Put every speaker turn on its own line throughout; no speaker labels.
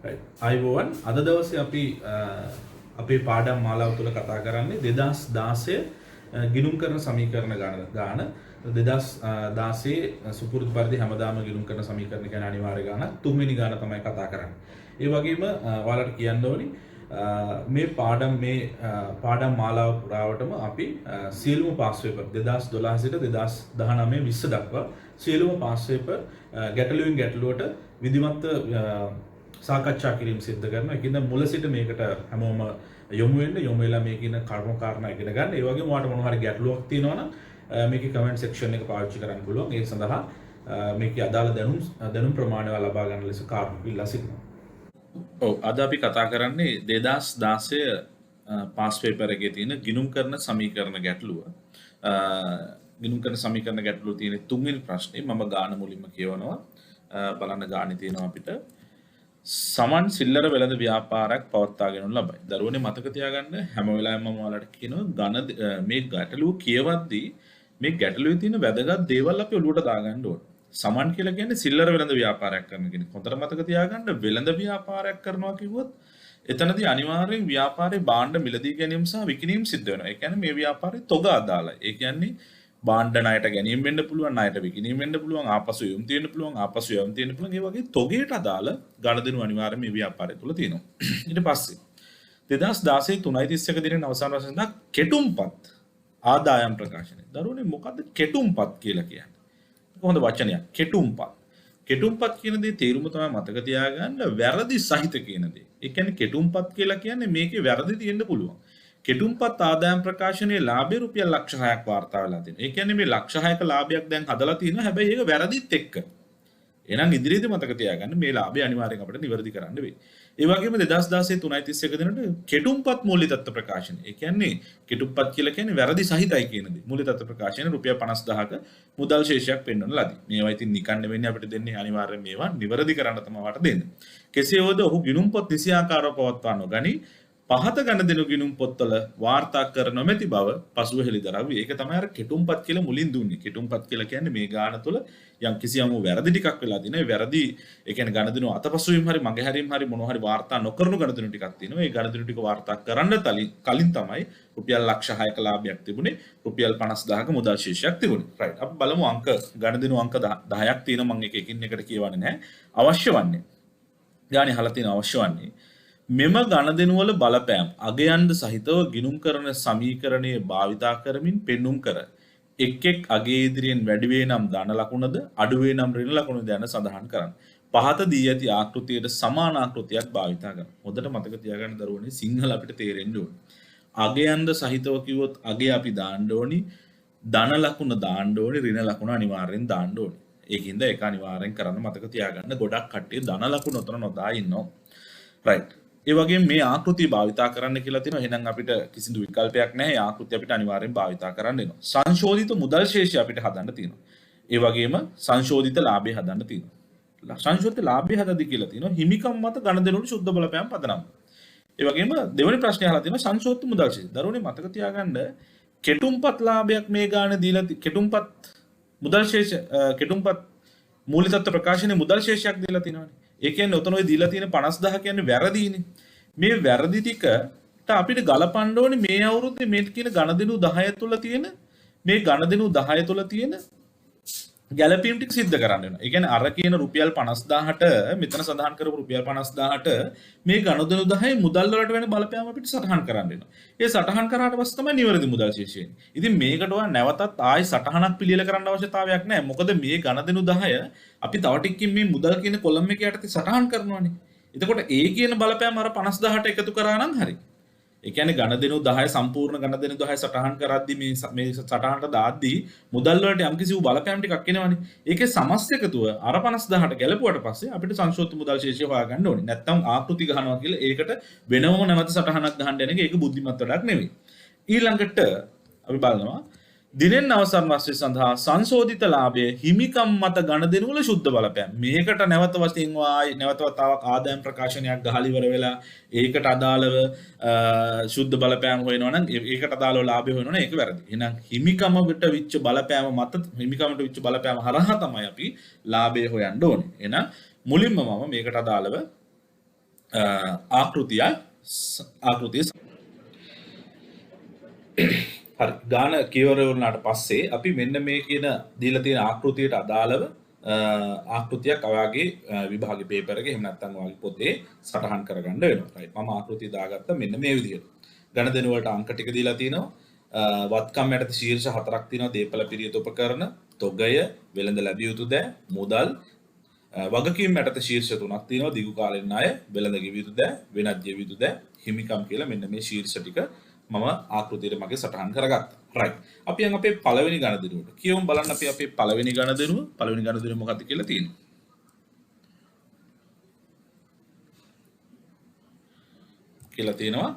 right. අයිබෝවන් අද දවසේ අපි අපේ පාඩම් මාලාව තුළ කතා කරන්නේ 2016 ගිණුම් කරන සමීකරණ ගාන 2016 සුපුරුදු පරිදි හැමදාම ගිණුම් කරන සමීකරණ ගැන අනිවාර්ය ගාන තුන්වෙනි ගාන තමයි කතා කරන්නේ. ඒ වගේම ඔයාලට කියන්න ඕනි මේ පාඩම් මාලාව පුරාවටම අපි සියලුම පාස් පේපර් 2012 සිට 2019 20 දක්වා සියලුම පාස් පේපර් ගැටලුවෙන් ගැටලුවට විධිමත් සාකච්ඡා කිරීම සිද්ධ කරනවා. ඒකින්ද මුල සිට මේකට හැමෝම යොමු වෙලා මේකින කර්ම කාරණා ඉගෙන ගන්න. ඒ වගේම ඔයාලට මොනවා හරි ගැටලුවක් තියෙනවා නම් මේකේ කමෙන්ට් සෙක්ෂන් එක පාවිච්චි කරන්න පුළුවන්. ඒ සඳහා මේකේ අදාළ දැනුම් ප්‍රමාණය ලබා ගන්න ලෙස කාර්මික ඉල්ලා සිටිනවා. ඔව් අද අපි කතා කරන්නේ 2016 පාස් පේපර් එකේ තියෙන ගිණුම් කරන සමීකරණ ගැටලුව. ගිණුම් කරන සමීකරණ ගැටලුව තියෙන තුන්වෙනි ප්‍රශ්නේ මම ගාන මුලින්ම කියවනවා. බලන්න ගානේ තියෙනවා අපිට සමන් සිල්ලර වෙළඳ ව්‍යාපාරයක් පවත්වාගෙන ලබයි. දරුවනේ මතක තියාගන්න හැම වෙලාවෙම මම ඔයාලට කියනවා මේ ගැටලුව කියවද්දී මේ ගැටලුවේ තියෙන වැදගත් දේවල් අපි ඔලුවට දාගන්න ඕන. සමන් කියලා කියන්නේ සිල්ලර වෙළඳ ව්‍යාපාරයක් කරන කෙනෙක්. හොඳට මතක තියාගන්න වෙළඳ ව්‍යාපාරයක් කරනවා කිව්වොත් එතනදී අනිවාර්යෙන් ව්‍යාපාරේ භාණ්ඩ මිලදී ගැනීම සහ විකිණීම සිද්ධ වෙනවා. ඒ කියන්නේ මේ ව්‍යාපාරේ තොග අදාළයි. ඒ කියන්නේ භාණ්ඩ ණයට ගැනීම වෙන්න පුළුවන්, ණයට විකිණීම වෙන්න පුළුවන්, ආපසු යොමු තියෙන්න පුළුවන්, ආපසු යොමු තියෙන්න පුළුවන්. ඒ වගේ තොගයට අදාළ ගණදෙනු අනිවාර්යයෙන් මේ ව්‍යාපාරය තුල තියෙනවා. ඊට පස්සේ 2016 3:31 දිනෙන් අවසාන වසරේ කෙටුම්පත් ආදායම් ප්‍රකාශනය. දරුවනේ මොකද්ද කෙටුම්පත් කියලා කියන්නේ? කොහොමද වචනයක්? කෙටුම්පත්. කෙටුම්පත් කියන දේ තේරුම තමයි මතක තියාගන්න වැරදි සහිත කියන දේ. ඒ කියන්නේ කෙටුම්පත් කියලා කියන්නේ මේකේ වැරදි තියෙන්න පුළුවන්. කෙටුම්පත් ආදායම් ප්‍රකාශනයේ ලාභය රුපියල් ලක්ෂ 6ක් වාර්තා වෙලා තියෙනවා. ඒ කියන්නේ මේ ලක්ෂ 6ක ලාභයක් දැන් හදලා තියෙනවා. හැබැයි ඒක වැරදිත් එක්ක. එහෙනම් ඉදිරියේදී මතක තියාගන්න මේ ලාභය අනිවාර්යෙන් අපිට නිවැරදි කරන්න වෙයි. ඒ වගේම 2016 3:31 දිනට කෙටුම්පත් මූල්‍ය තත්ත්ව ප්‍රකාශනය. ඒ කියන්නේ කෙටුම්පත් කියලා කියන්නේ වැරදි සහිතයි කියන දේ. මූල්‍ය තත්ත්ව ප්‍රකාශනය රුපියල් 50000ක මුදල් ශේෂයක් පෙන්වන ලදී. මේවා ඉතින් නිකන් නෙවෙන්නේ අපිට දෙන්නේ අනිවාර්යෙන් මේවා නිවැරදි කරන්න තමයි වට දෙන්නේ. කෙසේ වුවද ඔහු ගිණුම්පොත් නිසියාකාරව පවත්වා නොගනී. පහත ගණදෙනු ගිණුම් පොත්වල වාර්තා කර නොමැති බව පසුව හෙළිදරව් වේ. ඒක තමයි අර කෙටුම්පත් කියලා මුලින් දුන්නේ. කෙටුම්පත් කියලා කියන්නේ මේ ගාන තුළ යම් කිසියම් වැරදි ටිකක් වෙලා දිනේ. වැරදි ඒ කියන්නේ ගණදෙනු අතපසුවීම් හරි මගහැරීම් හරි මොනවා හරි වාර්තා නොකරන ගණදෙනු ටිකක් තියෙනවා. ඒ ගණදෙනු ටික වාර්තා කරන්න කලින් තමයි රුපියල් ලක්ෂ 6ක ලාභයක් තිබුණේ. රුපියල් 50000ක මුදල් ශේෂයක් තිබුණේ. රයිට්. අපි බලමු අංක ගණදෙනු අංක 10ක් තියෙනවා. මම එකින් එකට කියවන්නේ නැහැ. අවශ්‍ය වන්නේ. ගානේ අහලා තියෙන අවශ්‍ය වන්නේ මෙම ගණදෙනුවල බලපෑම් අගයන්ද සහිතව ගිණුම් කරන සමීකරණයේ භාවිතා කරමින් පෙන්눔 කර එක් අගේ ඉදිරියෙන් වැඩි වේ නම් ධන ලකුණද අඩු වේ නම් ඍණ ලකුණද යන සඳහන් කරන්න. පහත දී ඇති ආකෘතියට සමාන ආකෘතියක් භාවිතා කරන්න. හොඳට මතක තියාගන්න දරුවනේ සිංහල අපිට තේරෙන්න ඕනේ. අගයන්ද සහිතව කිව්වොත් අගය අපි දාන්න ඕනි, ධන ලකුණ දාන්න ඕනි, ඍණ ලකුණ අනිවාර්යෙන් දාන්න ඕනි. ඒකින්ද ඒක අනිවාර්යෙන් කරන්න මතක තියාගන්න. ගොඩක් කට්ටිය ධන ලකුණ උතන නොදා ඉන්නවා. රයිට්. ඒ වගේම මේ ආකෘතිය භාවිතා කරන්න කියලා තියෙනවා. එහෙනම් අපිට කිසිදු විකල්පයක් නැහැ. මේ ආකෘතිය අපිට අනිවාර්යෙන් භාවිතා කරන්න වෙනවා. සංශෝධිත මුදල් ශේෂය අපිට හදන්න තියෙනවා. ඒ වගේම සංශෝධිත ලාභය හදන්න තියෙනවා. සංශෝධිත ලාභය හදද්දී කියලා තියෙනවා හිමිකම් මත ගණදෙනුවල සුද්ධ බලපෑම් පදනම්. ඒ වගේම දෙවෙනි ප්‍රශ්නේ අහලා තියෙනවා සංශෝධිත මුදල් ශේෂය. දරුවනේ මතක තියාගන්න කෙටුම්පත් ලාභයක් මේ ගානේ දීලා කෙටුම්පත් මුදල් ශේෂ කෙටුම්පත් මූල්‍ය තත්ත්ව ප්‍රකාශනයේ මුදල් ශේෂයක් දීලා තියෙනවානේ. ඒ කියන්නේ ඔතන ඔය දීලා තියෙන 50000 කියන්නේ වැරදීනේ. මේ වැරදි ටිකට අපිට ගලපන්න ඕනේ මේ අවුරුද්දේ මේ කියන ගණදෙනු 10 තුල තියෙන මේ ගණදෙනු 10 තුල තියෙන ගැළපීම් ටික සිද්ධ කරන්න වෙනවා. ඒ කියන්නේ අර කියන රුපියල් 50000ට මෙතන සඳහන් කරපු රුපියල් 50000ට මේ ගණදෙනු 10 මුදල් වලට වෙන බලපෑම අපිට සටහන් කරන්න වෙනවා. ඒ සටහන් කරාට පස්සේ තමයි නිවැරදි මුදල් ශේෂය එන්නේ. ඉතින් මේකට ඔයා නැවතත් ආයි සටහනක් පිළියෙල කරන්න අවශ්‍යතාවයක් නැහැ. මොකද මේ ගණදෙනු 10 අපි තව ටිකකින් මේ මුදල් කියන කොලම් එක යටතේ සටහන් කරනවානේ. එතකොට ඒ කියන බලපෑම අර 50000ට එකතු කරා නම් හරි. ඒ කියන්නේ ගණදෙනු 10 සම්පූර්ණ ගණදෙනු 10 සටහන් කරද්දී මේ සටහනට දාද්දී මුදල් වලට යම්කිසි වූ බලපෑම් ටිකක් එනවනේ. ඒකේ සමස්ත එකතුව අර 50000ට ගැලපුවට පස්සේ අපිට සංශෝධිත මුදල් ශේෂය හොයාගන්න ඕනේ. නැත්තම් ආකෘති ගහනවා කියලා ඒකට වෙනම නැවත සටහනක් ගහන්න යන එක ඒක බුද්ධිමත් වැඩක් නෙවෙයි. ඊළඟට අපි බලනවා දිනෙන් අවසන් වස්තුවේ සඳහා සංශෝධිත ලාභය හිමිකම් මත ගණදෙනුවල සුද්ධ බලපෑම්. මේකට නැවත වශයෙන් නැවත වතාවක් ආදායම් ප්‍රකාශනයක් ගහලා ඉවර වෙලා ඒකට අදාළව සුද්ධ බලපෑම් හොයනවා නම් ඒකට අදාළව ලාභය හොයනවා නම් ඒක වැරදි. එහෙනම් හිමිකමකට විච්ච බලපෑම මත හිමිකමට විච්ච බලපෑම හරහා තමයි අපි ලාභය හොයන්න ඕනේ. එහෙනම් මුලින්ම මම මේකට අදාළව ආකෘතිය ආකෘතිය හරි ගාන කියවර වුණාට පස්සේ අපි මෙන්න මේ කියන දීලා තියෙන ආකෘතියට අදාළව ආකෘතියක් ඔයාගේ විභාගේ පේපර් එකේ එහෙම නැත්නම් ඔයාගේ පොතේ සටහන් කරගන්න වෙනවා. රයිට් මම ආකෘතිය දාගත්තා මෙන්න මේ විදිහට. ගණදෙනු වලට අංක ටික දීලා තිනවා. වත්කම් යටතේ ශීර්ෂ හතරක් තියෙනවා. දීපල පිරියත උපකරණ, තොගය, වෙළඳ ලැබිය යුතු දෑ, මුදල්, වගකීම් යටතේ ශීර්ෂ තුනක් තියෙනවා. දිගු කාලෙන් ණය, වෙළඳ ගෙවිය යුතු දෑ, වෙනත් ගෙවිය යුතු දෑ, හිමිකම් කියලා මෙන්න මේ ශීර්ෂ ටික මම ආකෘතියට මගේ සටහන් කරගත්තා. රයිට්. අපි යන් අපේ පළවෙනි ගණදෙනුවට. කියවමු බලන්න අපි අපේ පළවෙනි ගණදෙනුව මොකක්ද කියලා තියෙන්නේ. කියලා තියෙනවා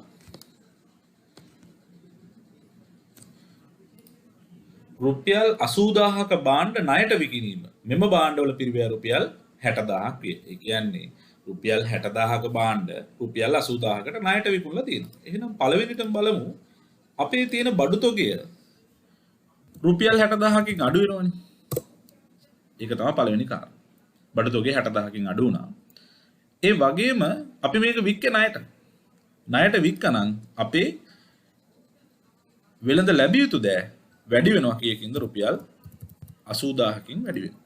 රුපියල් 80000ක භාණ්ඩ ණයට විකිණීම. මෙම භාණ්ඩවල පිරිවැය රුපියල් 60000ක් වේ. ඒ කියන්නේ රුපියල් 60000ක භාණ්ඩ රුපියල් 80000කට ණයට විකුණලා තියෙනවා. එහෙනම් පළවෙනිටම බලමු අපේ තියෙන බඩු තොගය රුපියල් 60000කින් අඩු වෙනවනේ. ඒක තමයි පළවෙනි කාරණා. බඩු තොගය 60000කින් අඩු වුණා. ඒ වගේම අපි මේක වික්කේ ණයට. ණයට වික්කනම් අපේ වෙළඳ ලැබිය යුතු දෑ වැඩි වෙනවා කීයකින්ද රුපියල් 80000කින් වැඩි වෙනවා.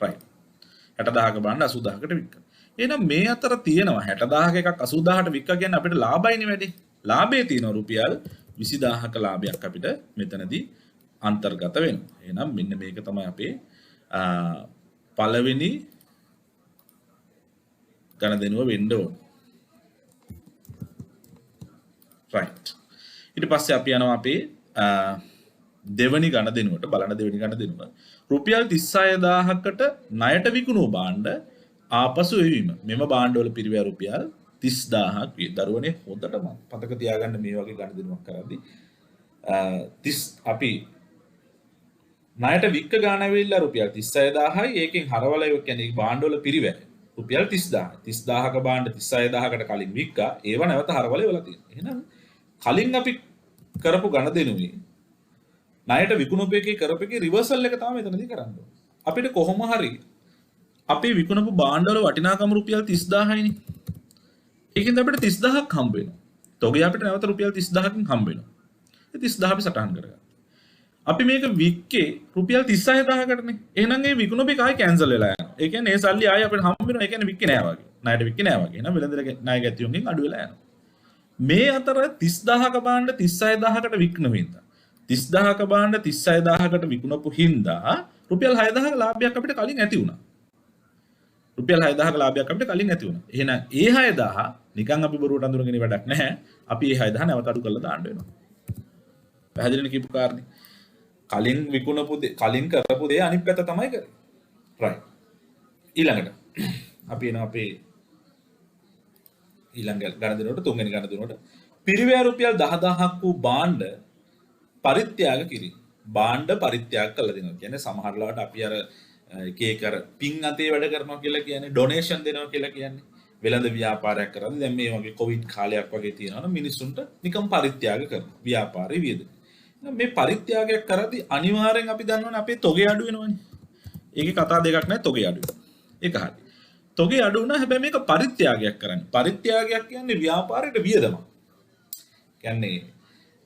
right 60000ක බාණ්ඩ 80000කට වික්ක. එහෙනම් මේ අතර තියෙනවා 60000ක එකක් 80000ට වික්ක කියන්නේ අපිට ලාභයිනේ වැඩි. ලාභයේ තියෙනවා රුපියල් 20000ක ලාභයක් අපිට මෙතනදී අන්තර්ගත වෙනවා. එහෙනම් මෙන්න මේක තමයි අපේ පළවෙනි ගණදෙනුව වෙන්න ඕන. right ඊට පස්සේ අපි යනවා අපේ දෙවනි ගණදෙනුවට බලන්න දෙවනි ගණදෙනුව රුපියල් 36000කට ණයට විකුණු භාණ්ඩ ආපසු එවීම මෙම භාණ්ඩවල පිරිවැය රුපියල් 30000ක් වේ. දරුවනේ හොඳට මතක තියාගන්න මේ වගේ ගණදෙනුවක් කරද්දී අපි ණයට වික්ක ගාණ වෙilla රුපියල් 36000යි ඒකෙන් හරවල ඒ කියන්නේ භාණ්ඩවල පිරිවැය රුපියල් 30000. 30000ක භාණ්ඩ 36000කට කලින් වික්කා ඒව නැවත හරවල වෙලා තියෙනවා. එහෙනම් කලින් අපි කරපු ගණදෙනුවේ ණයට විකුණපු එකේ කරපු එකේ රිවර්සල් එක තමයි මෙතනදී කරන්න ඕනේ. අපිට කොහොම හරි අපේ විකුණපු භාණ්ඩවල වටිනාකම රුපියල් 30000යිනේ. ඒකෙන්ද අපිට 30000ක් හම්බ වෙනවා. තොගය අපිට නැවත රුපියල් 30000කින් හම්බ වෙනවා. ඒ 30000 අපි සටහන් කරගන්න. අපි මේක වික්කේ රුපියල් 36000කටනේ. එහෙනම් ඒ විකුණපු එක ආයි කැන්සල් වෙලා යනවා. ඒ කියන්නේ ඒ සල්ලි ආයි අපිට හම්බ වෙනවා. ඒ කියන්නේ වික්කේ නෑ වගේ. ණයට වික්කේ නෑ වගේ. එහෙනම් වෙළඳ ණය ගැතියුම්ගෙන් අඩු වෙලා යනවා. මේ අතර 30000ක භාණ්ඩ 36000කට විකුණු හින්දා 30000ක භාණ්ඩ 36000කට විකුණපු හින්දා රුපියල් 6000ක ලාභයක් අපිට කලින් ඇති වුණා. රුපියල් 6000ක ලාභයක් අපිට කලින් ඇති වුණා. එහෙනම් ඒ 6000 නිකන් අපි බොරුවට අඳුරගෙන වැඩක් නැහැ. අපි ඒ 6000 නැවත අඩු කරලා දාන්න වෙනවා. පැහැදිලිනේ කියපු කාරණේ. කලින් විකුණපු කලින් කරපු දේ අනිත් පැත්ත තමයි කරේ. right. ඊළඟට අපි එනවා අපේ ඊළඟ ගණදෙනුවට තුන්වෙනි ගණදෙනුවට පිරිවැය රුපියල් 10000ක් වූ භාණ්ඩ පරිත්‍යාග කිරීම. භාණ්ඩ පරිත්‍යාග කළා දෙනවා. කියන්නේ සමහර ලාවට අපි අර එක එක අර පින් අතේ වැඩ කරනවා කියලා කියන්නේ ඩොනේෂන් දෙනවා කියලා කියන්නේ. වෙළඳ ව්‍යාපාරයක් කරන්නේ දැන් මේ වගේ කොවිඩ් කාලයක් වගේ තියෙනවා නම් මිනිස්සුන්ට නිකම් පරිත්‍යාග කරනවා. ව්‍යාපාරේ වියදම. මේ පරිත්‍යාගයක් කරද්දී අනිවාර්යෙන් අපි දන්නවනේ අපේ තොගේ අඩු වෙනවනේ. ඒකේ කතා දෙකක් නැහැ තොගේ අඩු වෙනවා. ඒක හරි. තොගේ අඩු වුණා හැබැයි මේක පරිත්‍යාගයක් කරන්නේ. පරිත්‍යාගයක් කියන්නේ ව්‍යාපාරයට වියදමක්. කියන්නේ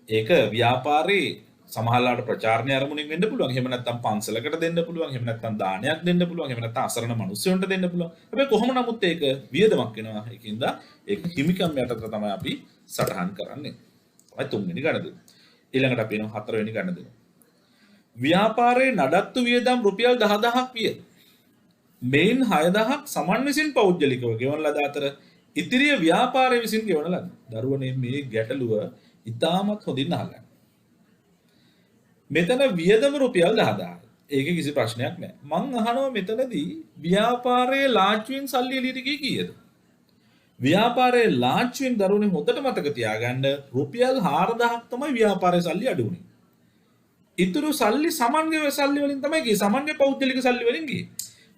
ඒක ව්‍යාපාරේ සමහරලාට ප්‍රචාරණය අරමුණින් වෙන්න පුළුවන්. එහෙම නැත්නම් පන්සලකට දෙන්න පුළුවන්. එහෙම නැත්නම් දානයක් දෙන්න පුළුවන්. එහෙම නැත්නම් අසරණ මිනිස්සුන්ට දෙන්න පුළුවන්. හැබැයි කොහොම නමුත් ඒක වියදමක් වෙනවා. ඒකින්ද ඒක හිමිකම් යටතට තමයි අපි සටහන් කරන්නේ. තමයි තුන්වෙනි ගණදෙනුව. ඊළඟට අපි එනවා හතරවෙනි ගණදෙනුව. ව්‍යාපාරයේ නඩත්තු වියදම් රුපියල් 10000ක් විය. මේන් 6000ක් සමන් විසින් පෞද්ගලිකව ගෙවන ලද අතර ඉතිරිය ව්‍යාපාරය විසින් ගෙවන ලද. දරුවනේ මේ ගැටලුව ඉතාමත් හොඳින් අහගන්න. මෙතන වියදම රුපියල් 10000. ඒකේ කිසි ප්‍රශ්නයක් නැහැ. මං අහනවා මෙතනදී ව්‍යාපාරයේ ලාච්චුවෙන් සල්ලි එළියට ගියේ කීයද? ව්‍යාපාරයේ ලාච්චුවෙන් දරුවනේ හොඳට මතක තියාගන්න රුපියල් 4000ක් තමයි ව්‍යාපාරයේ සල්ලි අඩු වුනේ. ඉතුරු සල්ලි සමන්ගේ සල්ලි වලින් තමයි ගියේ. සමන්ගේ පෞද්ගලික සල්ලි වලින් ගියේ.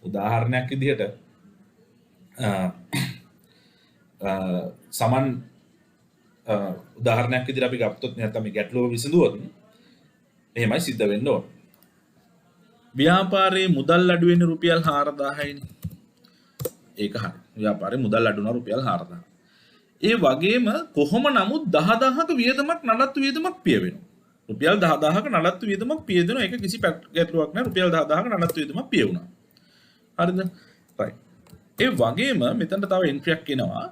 උදාහරණයක් විදිහට සමන් උදාහරණයක් විදිහට අපි ගත්තොත් නැත්නම් මේ ගැටලුව විසඳුවොත් එහෙමයි සිද්ධ වෙන්න ඕන. ව්‍යාපාරයේ මුදල් අඩු වෙන්නේ රුපියල් 4000යිනේ. ඒක හරි. ව්‍යාපාරේ මුදල් අඩු වුණා රුපියල් 4000. ඒ වගේම කොහොම නමුත් 10000ක වියදමක් නඩත්තු වියදමක් පිය වෙනවා. රුපියල් 10000ක නඩත්තු වියදමක් පිය දෙනවා. ඒක කිසි ගැටලුවක් නැහැ. රුපියල් 10000ක නඩත්තු වියදමක් පිය වුණා. හරිද? right. ඒ වගේම මෙතනට තව එන්ට්‍රියක් එනවා.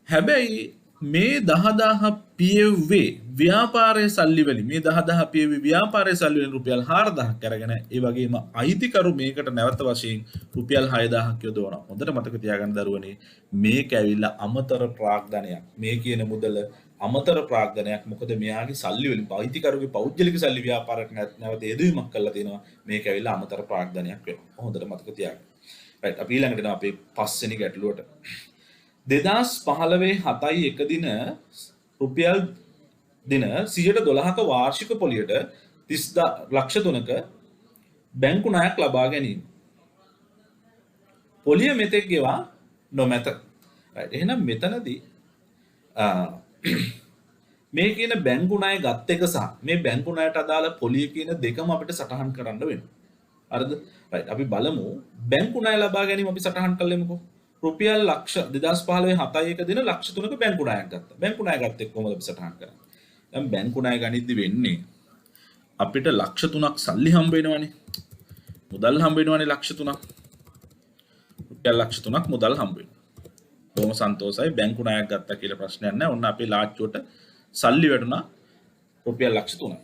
හැබැයි මේ 10000 පියවේ ව්‍යාපාරයේ සල්ලි වලින් මේ 10000 පියවේ ව්‍යාපාරයේ සල්ලි වලින් රුපියල් 4000ක් අරගෙන ඒ වගේම අයිතිකරු මේකට නැවත වශයෙන් රුපියල් 6000ක් යොදවනවා. හොඳට මතක තියාගන්න දරුවනේ මේක ඇවිල්ලා අමතර ප්‍රාග්ධනයක්. මේ කියන මුදල අමතර ප්‍රාග්ධනයක්. මොකද මෙයාගේ සල්ලි වලින් අයිතිකරුගේ පෞද්ගලික සල්ලි ව්‍යාපාරයක් නැවත යෙදවීමක් කරලා තියෙනවා. මේක ඇවිල්ලා අමතර ප්‍රාග්ධනයක් වෙනවා. හොඳට මතක තියාගන්න. right අපි ඊළඟට යනවා අපේ පස්වෙනි ගැටලුවට. 2015 7යි 1 දින රුපියල් දින 112ක වාර්ෂික පොලියට 30 ලක්ෂ 3ක බැංකු ණයක් ලබා ගැනීම. පොලිය මෙතෙක් ගෙවා නොමැත. right එහෙනම් මෙතනදී මේ කියන බැංකු ණය ගත් එක සහ මේ බැංකු ණයට අදාළ පොලිය කියන දෙකම අපිට සටහන් කරන්න වෙනවා. හරිද? right අපි බලමු බැංකු ණය ලබා ගැනීම අපි සටහන් කළෙමුකෝ. රුපියල් ලක්ෂ 2015 7යි 1 දින ලක්ෂ 3ක බැංකු ණයක් ගත්තා. බැංකු ණය ගත්තේ කොහොමද අපි සටහන් කරන්නේ? දැන් බැංකු ණය ගනිද්දි වෙන්නේ අපිට ලක්ෂ 3ක් සල්ලි හම්බ වෙනවනේ. මුදල් හම්බ වෙනවනේ ලක්ෂ 3ක්. රුපියල් ලක්ෂ 3ක් මුදල් හම්බ වෙනවා. බොහොම සන්තෝෂයි බැංකු ණයක් ගත්තා කියලා ප්‍රශ්නයක් නැහැ. ඔන්න අපේ ලාච්චුවට සල්ලි වැටුණා රුපියල් ලක්ෂ 3ක්.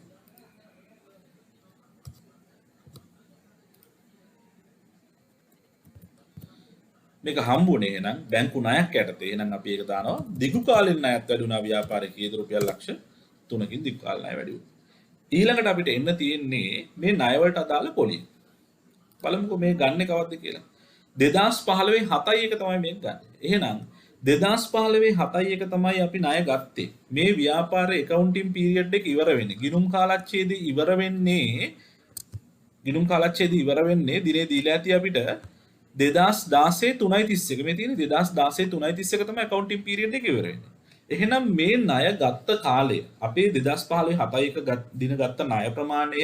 මේක හම්බුනේ එහෙනම් බැංකු ණයක් යටතේ. එහෙනම් අපි ඒක දානවා දිගු කාලින ණයක් වැඩි වුණා ව්‍යාපාරයේ කීයද රුපියල් ලක්ෂ 3කින් දිගු කාල ණය වැඩි වුණා. ඊළඟට අපිට එන්න තියෙන්නේ මේ ණය වලට අදාළ පොලිය. බලමුකෝ මේ ගන්න කවද්ද කියලා. 2015 7යි 1 තමයි මේක ගන්න. එහෙනම් 2015 7යි 1 තමයි අපි ණය ගත්තේ. මේ ව්‍යාපාරයේ accounting period එක ඉවර වෙන්නේ. ගිණුම් කාලච්ඡේදය ඉවර වෙන්නේ දිනේ දීලා ඇති අපිට 2016 3:31 මේ තියෙන 2016 3:31 තමයි accounting period එක ඉවර වෙන්නේ. එහෙනම් මේ ණය ගත්ත කාලය අපේ 2015 7යි 1 දින ගත්ත ණය ප්‍රමාණය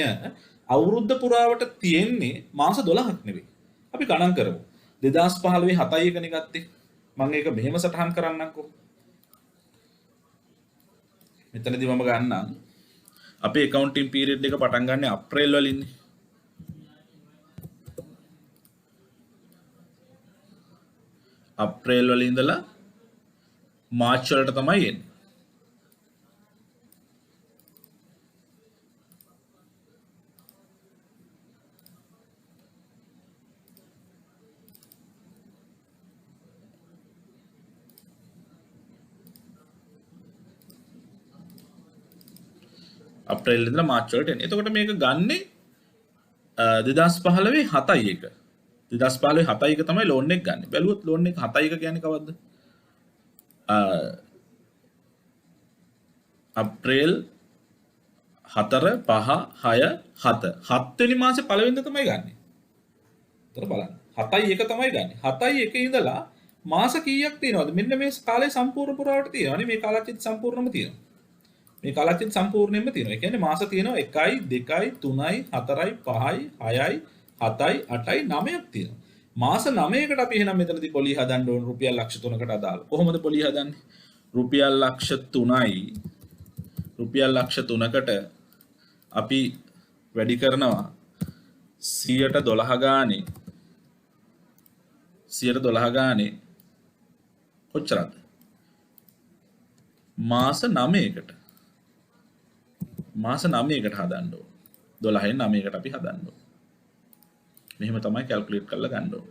අවුරුද්ද පුරාවට තියෙන්නේ මාස 12ක් නෙවෙයි. අපි ගණන් කරමු. 2015 7යි 1 නේ ගත්තේ. මම ඒක මෙහෙම සටහන් කරන්නම්කෝ. මෙතනදී මම ගන්නම් අපේ accounting period එක පටන් ගන්න අප්‍රේල් වලින්නේ. අප්‍රේල් වල ඉඳලා මාර්ච් වලට තමයි එන්නේ. අප්‍රේල් ඉඳලා මාර්ච් වලට එන්නේ. එතකොට මේක ගන්නේ 2015 7යි 1. 2015 7යි 1 තමයි ලෝන් එක ගන්න. බැලුවොත් ලෝන් එක 7යි 1 කියන්නේ කවද්ද? අප්‍රේල් 4 5 6 7 7 වෙනි මාසේ පළවෙනිද තමයි ගන්නෙ. උතර බලන්න. 7යි 1 තමයි ගන්නෙ. 7යි 1 ඉඳලා මාස කීයක් තියෙනවද? මෙන්න මේ කාලය සම්පූර්ණ පුරාවට තියෙනවානේ. මේ කාලච්චිත සම්පූර්ණම තියෙනවා. මේ කාලච්චිත සම්පූර්ණයෙන්ම තියෙනවා. ඒ කියන්නේ මාස තියෙනවා 1යි 2යි 3යි 4යි 5යි 6යි 7යි 8යි 9ක් තියෙනවා. මාස 9කට අපි එහෙනම් මෙතනදී පොලිය හදන්න ඕන රුපියල් ලක්ෂ 3කට අදාළ. කොහොමද පොලිය හදන්නේ? රුපියල් ලක්ෂ 3යි රුපියල් ලක්ෂ 3කට අපි වැඩි කරනවා 112 ගානේ 112 ගානේ කොච්චරද? මාස 9කට හදන්න ඕන. 12න් 9කට අපි හදන්න ඕන. මෙහෙම තමයි කැල්කියුලේට් කරලා ගන්න ඕන.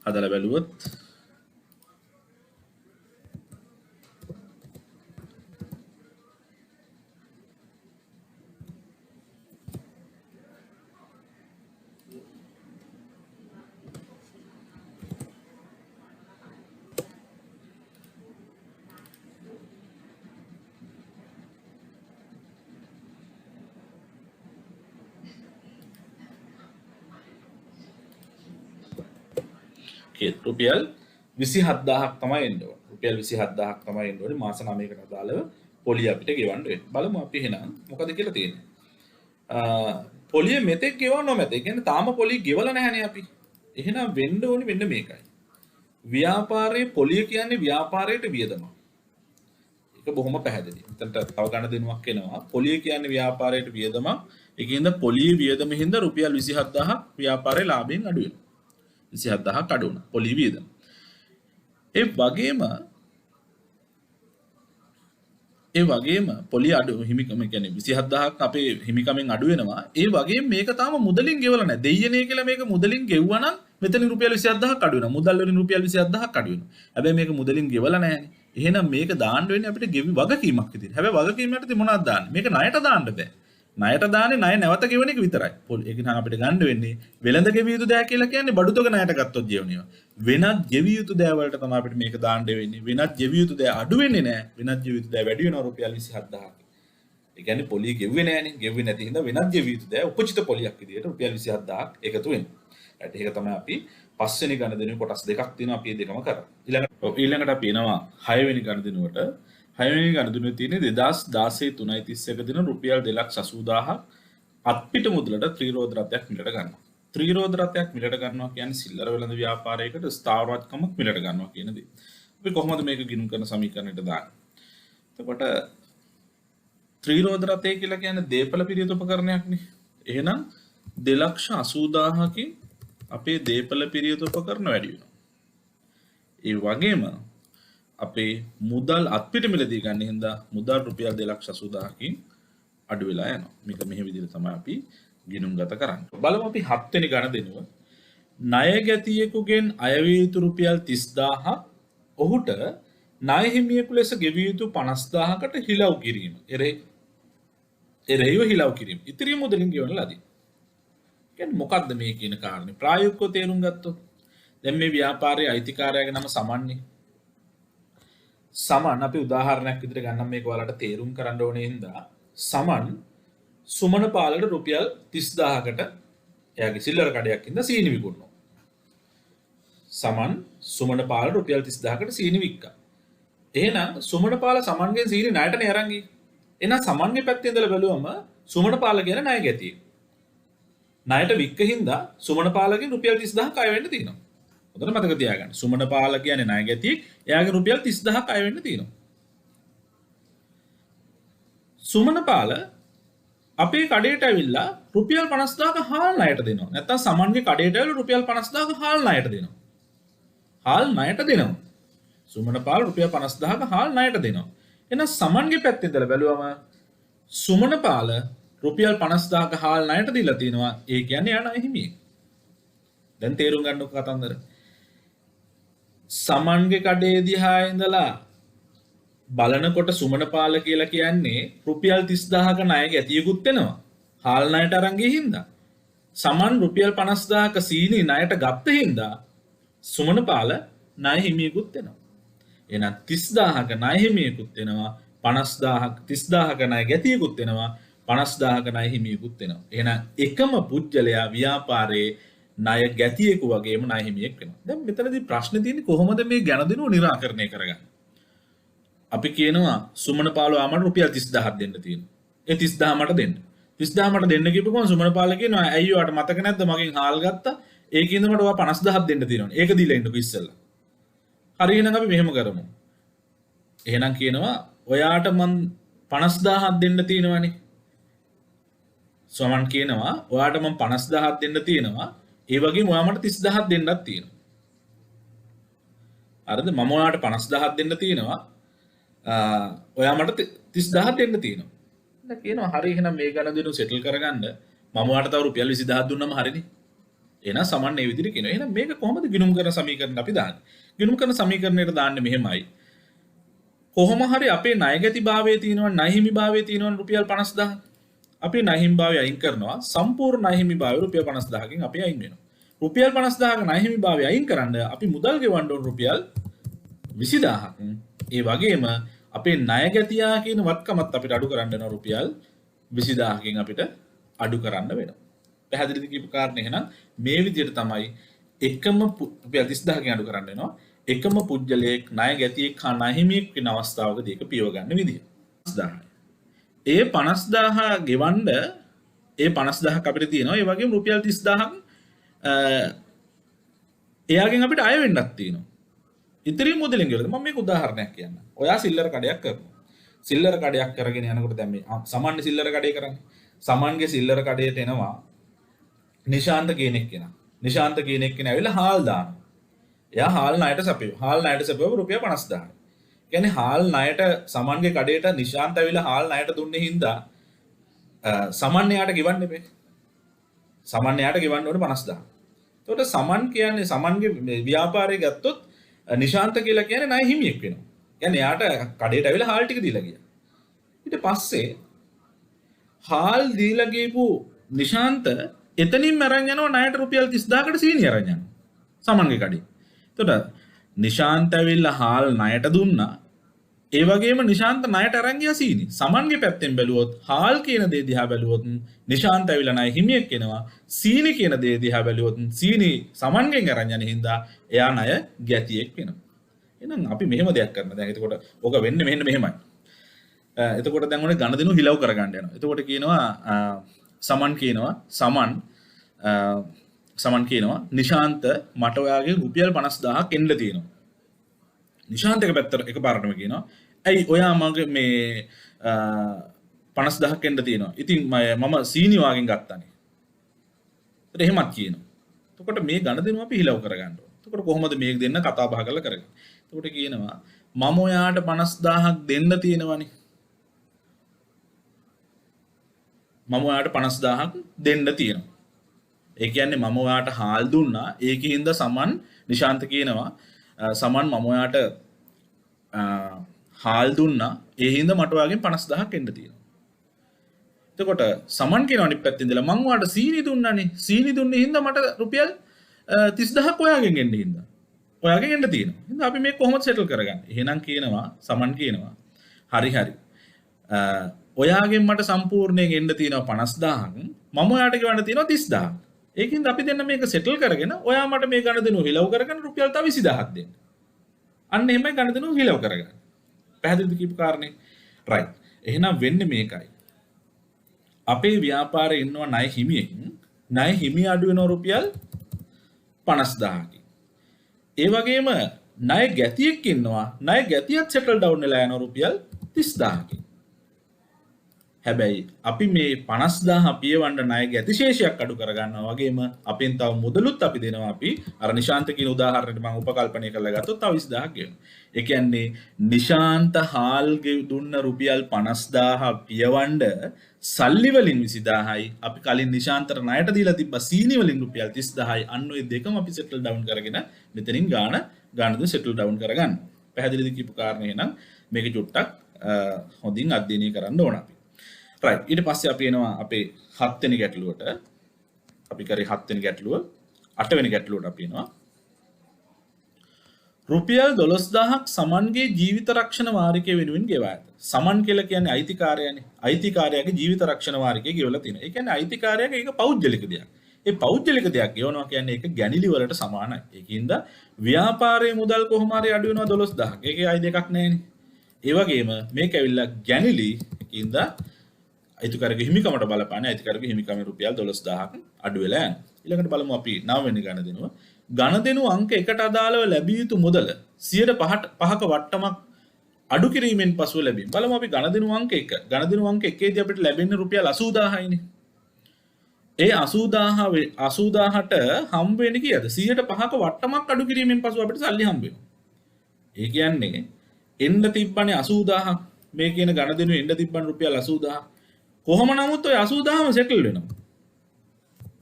හදලා බැලුවොත් රුපියල් 27000ක් තමයි එන්න ඕනේ. රුපියල් 27000ක් තමයි එන්න ඕනේ මාස 9කට අදාළව පොලිය අපිට ගෙවන්න වෙන්නේ. බලමු අපි එහෙනම් මොකද කියලා තියෙන්නේ. පොලිය මෙතෙක් ගෙවන්න නොමැත. ඒ කියන්නේ තාම පොලිය ගෙවලා නැහැනේ අපි. එහෙනම් වෙන්න ඕනේ මෙන්න මේකයි. ව්‍යාපාරයේ පොලිය කියන්නේ ව්‍යාපාරයට වියදම. ඒක බොහොම පැහැදිලි. එතනට තව ගන්න දෙනුවක් එනවා. පොලිය කියන්නේ ව්‍යාපාරයට වියදම. ඒකින්ද පොලිය වියදම හින්දා රුපියල් 27000ක් ව්‍යාපාරයේ ලාභයෙන් අඩු වෙනවා. 27000ක් අඩු වුණා පොලිය වියදම. ඒ වගේම පොලිය අඩු හිමිකම කියන්නේ 27000ක් අපේ හිමිකමෙන් අඩු වෙනවා. ඒ වගේම මේක තාම මුදලින් ගෙවලා නැහැ. දෙයියනේ කියලා මේක මුදලින් ගෙවුවා නම් මෙතන රුපියල් 27000ක් අඩු වෙනවා. මුදල් වලින් රුපියල් 27000ක් අඩු වෙනවා. හැබැයි මේක මුදලින් ගෙවලා නැහැනේ. එහෙනම් මේක දාන්න වෙන්නේ අපිට ගෙවි වගකීමක් විදිහට. හැබැයි වගකීම යටතේ මොනවද දාන්නේ? මේක ණයට දාන්න බෑ. ණයට දාන්නේ ණය නැවත ගෙවන එක විතරයි. ඒක නම් අපිට ගන්න වෙන්නේ වෙළඳ ගෙවිය යුතු දෑ කියලා කියන්නේ බඩු තොග ණයට ගත්තොත් ජීවණිය. වෙනත් ගෙවිය යුතු දෑ වලට තමයි අපිට මේක දාන්න වෙන්නේ. වෙනත් ගෙවිය යුතු දෑ අඩු වෙන්නේ නැහැ. වෙනත් ගෙවිය යුතු දෑ වැඩි වෙනවා රුපියල් 27000ක්. ඒ කියන්නේ පොලිය ගෙව්වේ නැහනේ. ගෙව්වේ නැති හින්දා වෙනත් ගෙවිය යුතු දෑ උපචිත පොලියක් විදියට රුපියල් 27000ක් එකතු වෙනවා. ඒක තමයි අපි පස්වෙනි ගණදෙනුවේ කොටස් දෙකක් තියෙනවා අපි මේ දෙකම කරා. ඊළඟට අපි එනවා 6 වෙනි ගණදෙනුවට. 6 වෙනි ගණදෙනුවේ තියෙන්නේ 2016 3.31 දින රුපියල් 2,80,000ක් අත්පිට මුදලට ත්‍රිරෝද රථයක් මිලට ගන්නවා. ත්‍රිරෝද රථයක් මිලට ගන්නවා කියන්නේ සිල්ලර වෙළඳ ව්‍යාපාරයකට ස්ථාවරත්වකමක් මිලට ගන්නවා කියන දේ. අපි කොහොමද මේක ගිණුම් කරන සමීකරණයට දාන්නේ? එතකොට ත්‍රිරෝද රථය කියලා කියන්නේ දීපල පිරියුත් උපකරණයක්නේ. එහෙනම් 2,80,000කින් අපේ දීපල පිරියුත් උපකරණ වැඩි වෙනවා. ඒ වගේම අපේ මුදල් අත්පිට මිලදී ගන්න හින්දා මුදල් රුපියල් 2,80,000කින් අඩු වෙලා යනවා. මේක මෙහි විදිහට තමයි අපි ගිණුම් ගත කරන්නේ. බලමු අපි 7 වෙනි ගණදෙනුව. ණය ගැතියෙකුගෙන් අයවිය යුතු රුපියල් 30,000ක් ඔහුට ණය හිමියෙකු ලෙස ගෙවිය යුතු 50,000කට හිලව් කිරීම. එරෙහිව හිලව් කිරීම. ඉතිරි මුදලින් ගෙවන ලදී. කියන්නේ මොකක්ද මේ කියන කාරණේ? ප්‍රායෝගිකව තේරුම් ගත්තොත් දැන් මේ ව්‍යාපාරයේ අයිතිකාරයාගේ නම සමන්නේ. සමන් අපි උදාහරණයක් විදිහට ගන්නම් මේක ඔයාලට තේරුම් කරන්න ඕනේ හින්දා සමන් සුමන පාලට රුපියල් 30,000කට එයාගේ සිල්ලර කඩයක් ඉඳලා සීනි විකුණනවා. සමන් සුමන පාලට රුපියල් 30,000කට සීනි වික්කා. එහෙනම් සුමන පාල සමන්ගෙන් සීනි ණයටනේ අරන් ගියේ. එහෙනම් සමන්ගේ පැත්තේ ඉඳලා බැලුවම සුමන පාල කියන ණය ගැතියි. ණයට වික්ක හින්දා සුමන පාලගෙන් රුපියල් 30,000ක් අය වෙන්න තියෙනවා. හොඳට මතක තියාගන්න. සුමන පාල කියන්නේ ණය ගැතියි. එයාගේ රුපියල් 30,000ක් අය වෙන්න තියෙනවා. සුමන පාල අපේ කඩේට ඇවිල්ලා රුපියල් 50,000ක හාල් ණයට දෙනවා. නැත්තම් සමන්ගේ කඩේට ඇවිල්ලා රුපියල් 50,000ක හාල් ණයට දෙනවා. හාල් ණයට දෙනවා. සුමන පාල රුපියල් 50,000ක හාල් ණයට දෙනවා. එහෙනම් සමන්ගේ පැත්තෙන් ඉඳලා බැලුවම සුමන පාල රුපියල් 50,000ක හාල් ණයට දීලා තිනවා. ඒ කියන්නේ යා ණය හිමියෙක්. දැන් තේරුම් ගන්නකො කතන්දර. සමන්ගේ කඩේ දිහා ඉඳලා බලනකොට සුමන පාල කියලා කියන්නේ රුපියල් 30,000ක ණය ගැතියකුත් වෙනවා. හාල් ණයට අරන් ගිය හින්දා. සමන් රුපියල් 50,000ක සීනි ණයට ගත්ත හින්දා සුමන පාල ණය හිමියෙකුත් වෙනවා. එහෙනම් 30,000ක ණය හිමියෙකුත් වෙනවා. 30,000ක ණය ගැතියකුත් වෙනවා. 50,000ක ණය හිමියෙකුත් වෙනවා. එහෙනම් එකම පුජ්‍යලයා ව්‍යාපාරයේ ණය ගැතියෙකු වගේම ණය හිමියෙක් වෙනවා. දැන් මෙතනදී ප්‍රශ්නේ තියෙන්නේ කොහොමද මේ ගැනදෙනුව निराකරණය කරගන්නේ? අපි කියනවා සුමන පාල ආමට රුපියල් 30,000ක් දෙන්න තියෙනවා. ඒ 30,000 මට දෙන්න. 30,000 මට දෙන්න කියපු ගමන් සුමන පාල කියනවා ඇයි ඔයාට මතක නැද්ද මගෙන් හාල් ගත්තා? ඒකින්ද මට ඔයා 50,000ක් දෙන්න තියෙනවා. ඒක දීලා ඉන්නකෝ ඉස්සෙල්ලා. හරි එහෙනම් අපි මෙහෙම කරමු. එහෙනම් කියනවා ඔයාට මං 50,000ක් දෙන්න තියෙනවනේ. සමන් කියනවා ඔයාට මං 50,000ක් දෙන්න තියෙනවා. ඒ වගේම ඔයා මට 30,000ක් දෙන්නත් තියෙනවා. හරිද? මම ඔයාට 50,000ක් දෙන්න තියෙනවා. ඔයා මට 30,000ක් දෙන්න තියෙනවා. දැන් කියනවා හරි එහෙනම් මේ ගණන් සෙටල් කරගන්න මම ඔයාට තව රුපියල් 20,000ක් දුන්නම හරිනේ. එහෙනම් සමන් මේ විදිහට කියනවා. එහෙනම් මේක කොහොමද ගිණුම් කරන සමීකරණ අපි දාන්නේ? ගිණුම් කරන සමීකරණයට දාන්නේ මෙහෙමයි. කොහොම හරි අපේ ණය ගැති භාවයේ තියෙනවා ණය හිමි භාවයේ තියෙනවා රුපියල් 50,000. අපි ණය හිමි භාවය අයින් කරනවා. සම්පූර්ණ ණය හිමි භාවය රුපියල් 50,000කින් අපි අයින් වෙනවා. රුපියල් 50,000ක ණය හිමි භාවය අයින් කරන්න අපි මුදල් ගෙවන්න ඕන රුපියල් 20,000ක්. ඒ වගේම අපේ ණය ගැතියා කියන වත්කමත් අපිට අඩු කරන්න වෙනවා රුපියල් 20,000කින් අපිට අඩු කරන්න වෙනවා. පැහැදිලිද කියපු කාරණේ? එහෙනම් මේ විදිහට තමයි එකම රුපියල් 30,000කින් අඩු කරන්න වෙනවා. එකම පුජ්‍යලයක් ණය ගැතියෙක් හා ණය හිමියෙක් වෙන අවස්ථාවකදී ඒක පියව ගන්න විදිය. 50,000. ඒ 50,000 ගෙවන්න ඒ 50,000ක් අපිට තියෙනවා. ඒ වගේම රුපියල් 30,000ක් එයාගෙන් අපිට අය වෙන්නක් තියෙනවා. ඉතිරි මුදලින් ගෙවලා මම මේක උදාහරණයක් කියන්නම්. ඔයා සිල්ලර කඩයක් කරනවා. සිල්ලර කඩයක් කරගෙන යනකොට දැන් මේ සමන්ගේ සිල්ලර කඩේ කරන්නේ. සමන්ගේ සිල්ලර කඩේට එනවා නිශාන්ත කියන එක්කෙනා. නිශාන්ත කියන එක්කෙනා ඇවිල්ලා හාල් දානවා. එයා හාල් ණයට සපයනවා. හාල් ණයට සපයව රුපියල් 50000යි. කියන්නේ හාල් ණයට සමන්ගේ කඩේට නිශාන්ත ඇවිල්ලා හාල් ණයට දුන්නේ හින්දා සමන් එයාට ගෙවන්න එපේ. සමන් එයාට ගෙවන්න ඕනේ 50000. එතකොට සමන් කියන්නේ සමන්ගේ ව්‍යාපාරය ගත්තොත් නිශාන්ත කියලා කියන්නේ ණය හිමියෙක් වෙනවා. කියන්නේ එයාට කඩේට ඇවිල්ලා හාල් ටික දීලා ගියා. ඊට පස්සේ හාල් දීලා ගිහපු නිශාන්ත එතනින් අරන් යනවා ණයට රුපියල් 30000කට සීනි අරන් යනවා. සමන්ගේ කඩේ. එතකොට නිශාන්ත ඇවිල්ලා හාල් ණයට දුන්නා. ඒ වගේම නිශාන්ත ණයට අරන් ගියා සීනි. සමන්ගේ පැත්තෙන් බැලුවොත් හාල් කියන දේ දිහා බැලුවොත් නිශාන්ත ඇවිල්ලා ණය හිමියෙක් වෙනවා. සීනි කියන දේ දිහා බැලුවොත් සීනි සමන්ගෙන් අරන් යන හින්දා එයා ණය ගැතියෙක් වෙනවා. එහෙනම් අපි මෙහෙම දෙයක් කරනවා. දැන් එතකොට ඕක වෙන්නේ මෙන්න මෙහෙමයි. එතකොට දැන් ඔනේ ගණදෙනු හිලව් කරගන්න යනවා. එතකොට කියනවා සමන් කියනවා නිශාන්ත මට ඔයාගේ රුපියල් 50000ක් එන්න තියෙනවා. නිශාන්ත එක පැත්තට එකපාරටම කියනවා ඇයි ඔයා මගේ මේ 50000ක් එන්න තියෙනවා. ඉතින් මම සීනි වාගෙන් ගත්තානේ. ඒත් එහෙමත් කියනවා. එතකොට මේ ගණදෙනු අපි හිලව් කරගන්න ඕනේ. එතකොට කොහොමද මේක දෙන්න කතා බහ කරලා කරගන්නේ? එතකොට කියනවා මම ඔයාට 50000ක් දෙන්න තියෙනවනේ. මම ඔයාට 50000ක් දෙන්න තියෙනවා. ඒ කියන්නේ මම ඔයාට හාල් දුන්නා. ඒකින්ද සමන් නිශාන්ත කියනවා සමන් මම ඔයාට හාල් දුන්නා. ඒ හින්දා මට ඔයාගෙන් 50000ක් එන්න තියෙනවා. එතකොට සමන් කියන අනිත් පැත්තෙන් ඉඳලා මම ඔයාට සීනි දුන්නානේ. සීනි දුන්නේ හින්දා මට රුපියල් 30000ක් ඔයාගෙන් එන්න හින්දා. ඔයාගෙන් එන්න තියෙනවා. හින්දා අපි මේක කොහොමද සෙටල් කරගන්නේ? එහෙනම් කියනවා සමන් කියනවා හරි. ඔයාගෙන් මට සම්පූර්ණයෙන් එන්න තියෙනවා 50000ක්. මම ඔයාට ගෙවන්න තියෙනවා 30000ක්. ඒකින්ද අපි දෙන්න මේක සෙටල් කරගෙන ඔයා මට මේ ගණදෙනුව හිලව් කරගෙන රුපියල් තව 20000ක් දෙන්න. අන්න එහෙමයි ගණදෙනුව හිලව් කරගන්න. පැහැදිලිද කියපු කාරණේ? රයිට්. එහෙනම් වෙන්නේ මේකයි. අපේ ව්‍යාපාරේ ඉන්නවා ණය හිමියෙක්. ණය හිමිය අඩු වෙනවා රුපියල් 50000කින්. ඒ වගේම ණය ගැතියෙක් ඉන්නවා. ණය ගැතියත් සෙටල් ඩවුන් වෙලා යනවා රුපියල් 30000කින්. හැබැයි අපි මේ 50000 පියවන්න ණය ගැතිශේෂයක් අඩු කරගන්නවා වගේම අපෙන් තව මුදලුත් අපි දෙනවා. අපි අර නිශාන්ත කියන උදාහරණයට මම උපකල්පනය කරලා ගත්තොත් තව 20000ක් ගෙවනවා. ඒ කියන්නේ නිශාන්ත හාල් දුන්න රුපියල් 50000 පියවන්න සල්ලි වලින් 20000යි අපි කලින් නිශාන්තට ණයට දීලා තිබ්බ සීනි වලින් රුපියල් 30000යි. අන්න ඔය දෙකම අපි සෙටල් ඩවුන් කරගෙන මෙතනින් ගානද සෙටල් ඩවුන් කරගන්න. පැහැදිලිද කියපු කාරණේ? එහෙනම් මේක චුට්ටක් හොඳින් අධ්‍යයනය කරන්න ඕන අපි. right ඊට පස්සේ අපි එනවා අපේ 7 වෙනි ගැටලුවට. අපි කරේ 7 වෙනි ගැටලුව 8 වෙනි ගැටලුවට අපි එනවා. රුපියල් 12000ක් සමන්ගේ ජීවිත රක්ෂණ වාරිකය වෙනුවෙන් ගෙවා ඇත. සමන් කියලා කියන්නේ අයිතිකාරයානේ. අයිතිකාරයාගේ ජීවිත රක්ෂණ වාරිකය ගෙවලා තියෙනවා. ඒ කියන්නේ අයිතිකාරයාගේ ඒක පෞද්ගලික දෙයක්. ඒ පෞද්ගලික දෙයක් ගෙවනවා කියන්නේ ඒක ගැණිලි වලට සමානයි. ඒකින්ද ව්‍යාපාරයේ මුදල් කොහොම හරි අඩු වෙනවා 12000ක්. ඒකේ අය දෙකක් නැහැනේ. ඒ වගේම මේක ඇවිල්ලා ගැණිලි ඒකින්ද අයිතිකාරගේ හිමිකමට බලපාන්නේ අයිතිකාරගේ හිමිකමේ රුපියල් 12000ක් අඩු වෙලා යනවා. ඊළඟට බලමු අපි 9 වෙනි ගණදෙනුව. ගණදෙනු අංක 1ට අදාළව ලැබිය යුතු මුදල 5%ක වට්ටමක් අඩු කිරීමෙන් පසුව ලැබීම. බලමු අපි ගණදෙනු අංක 1. ගණදෙනු අංක 1 දී අපිට ලැබෙන්නේ රුපියල් 80000යිනේ. ඒ 80000ට හම්බ වෙන්නේ කීයද? 100%ක වට්ටමක් අඩු කිරීමෙන් පසුව අපිට සල්ලි හම්බ වෙනවා. ඒ කියන්නේ එන්න තිබ්බනේ 80000ක්. මේ කියන ගණදෙනු එන්න තිබ්බන රුපියල් 80000. කොහොම නමුත් ඔය 80000ම සෙටල් වෙනවා.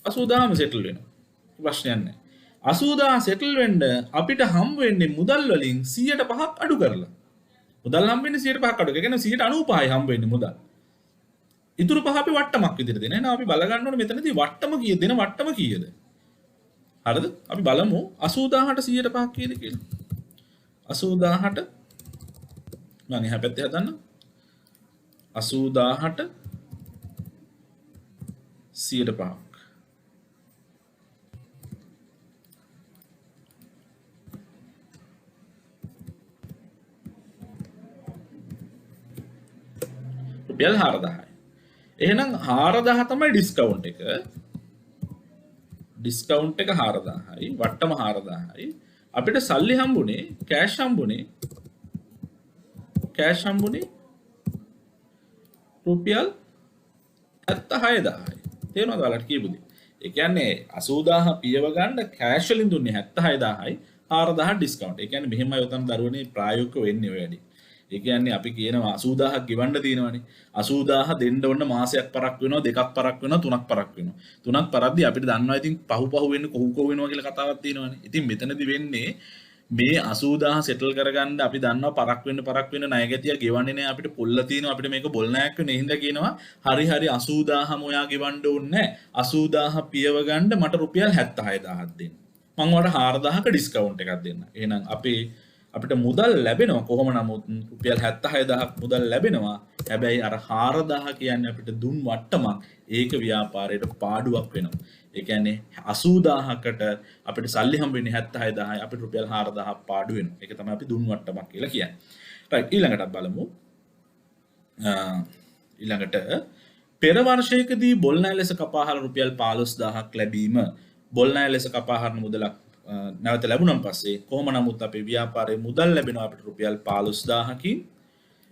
80000ම සෙටල් වෙනවා. ප්‍රශ්නයක් නැහැ. 80000 සෙටල් වෙන්න අපිට හම්බ වෙන්නේ මුදල් වලින් 100%ක් අඩු කරලා. මුදල් හම්බ වෙන්නේ 100%ක් අඩු. ඒ කියන්නේ 95%යි හම්බ වෙන්නේ මුදල්. ඉතුරු පහ අපි වට්ටමක් විදිහට දෙන. එහෙනම් අපි බල ගන්න ඕනේ මෙතනදී වට්ටම කීයද? දෙන වට්ටම කීයද? හරිද? අපි බලමු 80000ට 100%ක් කීයද කියලා. 80000ට මම එහා පැත්තේ හදන්න. 80000ට 100%ක්. රුපියල් 4000යි. එහෙනම් 4000 තමයි ඩිස්කවුන්ට් එක. ඩිස්කවුන්ට් එක 4000යි වට්ටම 4000යි අපිට සල්ලි හම්බුනේ කෑෂ් හම්බුනේ රුපියල් 76000යි. තේරෙනවද ඔයාලට කියපු දේ? ඒ කියන්නේ 80000 පියව ගන්න කෑෂ් වලින් දුන්නේ 76000යි 4000 ඩිස්කවුන්ට්. ඒ කියන්නේ මෙහෙමයි උතන දරුවනේ ප්‍රායෝගිකව වෙන්නේ ඔය වැඩි. ඒ කියන්නේ අපි කියනවා 80000ක් ගෙවන්න තියෙනවනේ. 80000 දෙන්න ඕන මාසයක් පරක් වෙනවා, දෙකක් පරක් වෙනවා, තුනක් පරක් වෙනවා. තුනක් පරද්දී අපිට දන්නවා ඉතින් පහු වෙන්නේ කොහොම වෙනවා කියලා කතාවක් තියෙනවනේ. ඉතින් මෙතනදී වෙන්නේ මේ 80000 සෙටල් කරගන්න අපි දන්නවා පරක් වෙන්න ණය ගැතිය ගෙවන්නේ නැහැ අපිට පොල්ල තියෙනවා අපිට මේක බොල් ණයක් වෙන හින්දා කියනවා හරි 80000ම ඔයා ගෙවන්න ඕනේ නැහැ 80000 පියව ගන්න මට රුපියල් 76000ක් දෙන්න මම ඔයාලට 4000ක ඩිස්කවුන්ට් එකක් දෙන්න එහෙනම් අපිට මුදල් ලැබෙනවා කොහොම නමුත් රුපියල් 76000ක් මුදල් ලැබෙනවා හැබැයි අර 4000 කියන්නේ අපිට දුන් වට්ටමක් ඒක ව්‍යාපාරයට පාඩුවක් වෙනවා ඒ කියන්නේ 80000කට අපිට සල්ලි හම්බ වෙන්නේ 76000යි අපිට රුපියල් 4000ක් පාඩු වෙනවා. ඒක තමයි අපි දුන් වට්ටමක් කියලා කියන්නේ. රයිට් ඊළඟට බලමු. ඊළඟට පෙර වර්ෂයකදී බොල් ණය ලෙස කපාහල රුපියල් 15000ක් ලැබීම බොල් ණය ලෙස කපාහන මුදලක් නැවත ලැබුණන් පස්සේ කොහොම නමුත් අපේ ව්‍යාපාරයේ මුදල් ලැබෙනවා අපිට රුපියල් 15000කින්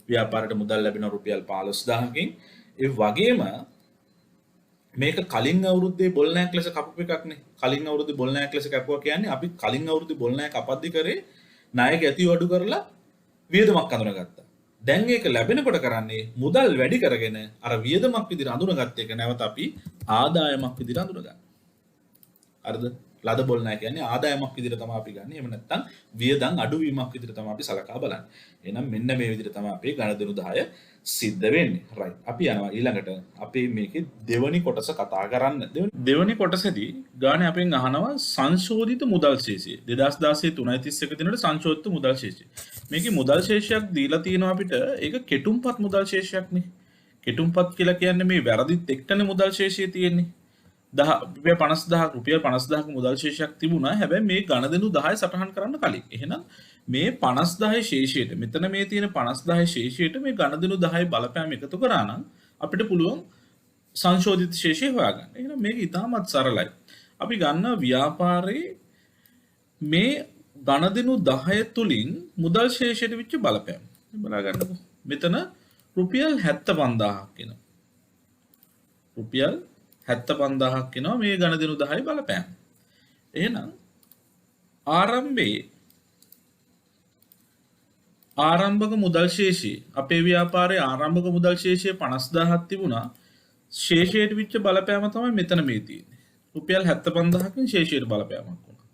ව්‍යාපාරයට මුදල් ලැබෙනවා රුපියල් 15000කින් ඒ වගේම මේක කලින් අවුරුද්දේ බොල් ණයක් ලෙස කපපු එකක්නේ. කලින් අවුරුද්දේ බොල් ණයක් ලෙස කැපුවා කියන්නේ අපි කලින් අවුරුද්දේ බොල් ණයක් කපද්දි කරේ ණය ගැතිය අඩු කරලා වියදමක් අඳුනගත්තා. දැන් ඒක ලැබෙනකොට කරන්නේ මුදල් වැඩි කරගෙන අර වියදමක් විදිහට අඳුනගත්ත එක නැවත අපි ආදායමක් විදිහට අඳුනගන්න. හරිද? ලද බොල් ණය කියන්නේ ආදායමක් විදිහට තමයි අපි ගන්න. එහෙම නැත්නම් වියදම් අඩුවීමක් විදිහට තමයි අපි සලකා බලන්නේ. එහෙනම් මෙන්න මේ විදිහට තමයි අපේ ගණදෙනු 10 සිද්ධ වෙන්නේ. රයිට්. අපි යනවා ඊළඟට අපේ මේකේ දෙවනි කොටස කතා කරන්න. දෙවනි කොටසේදී ගානේ අපෙන් අහනවා සංශෝධිත මුදල් ශේෂය. 2016 3.31 දිනවල සංශෝධිත මුදල් ශේෂය. මේකේ මුදල් ශේෂයක් දීලා තියෙනවා අපිට. ඒක කෙටුම්පත් මුදල් ශේෂයක් නේ. කෙටුම්පත් කියලා කියන්නේ මේ වැරදිත් එක්කනේ මුදල් ශේෂය තියෙන්නේ. 50,000 රුපියල් 50,000ක මුදල් ශේෂයක් තිබුණා. හැබැයි මේ ගණදෙනු 10 සටහන් කරන්න කලින්. එහෙනම් මේ 50,000 ශේෂයට මෙතන මේ තියෙන 50,000 ශේෂයට මේ ගණදෙනු 10 බලපෑම එකතු කරා නම් අපිට පුළුවන් සංශෝධිත ශේෂය හොයාගන්න. එහෙනම් මේක ඉතාමත් සරලයි. අපි ගන්න ව්‍යාපාරයේ මේ ගණදෙනු 10 තුලින් මුදල් ශේෂයට වෙච්ච බලපෑම. බලා ගන්නකො. මෙතන රුපියල් 75000ක් එනවා. රුපියල් 75000ක් එනවා මේ ගණදෙනු 10 බලපෑම. එහෙනම් ආරම්භක මුදල් ශේෂය අපේ ව්‍යාපාරයේ ආරම්භක මුදල් ශේෂය 50000ක් තිබුණා. ශේෂයට විච්ච බලපෑම තමයි මෙතන මේ තියෙන්නේ. රුපියල් 75000කින් ශේෂයට බලපෑමක් වුණා.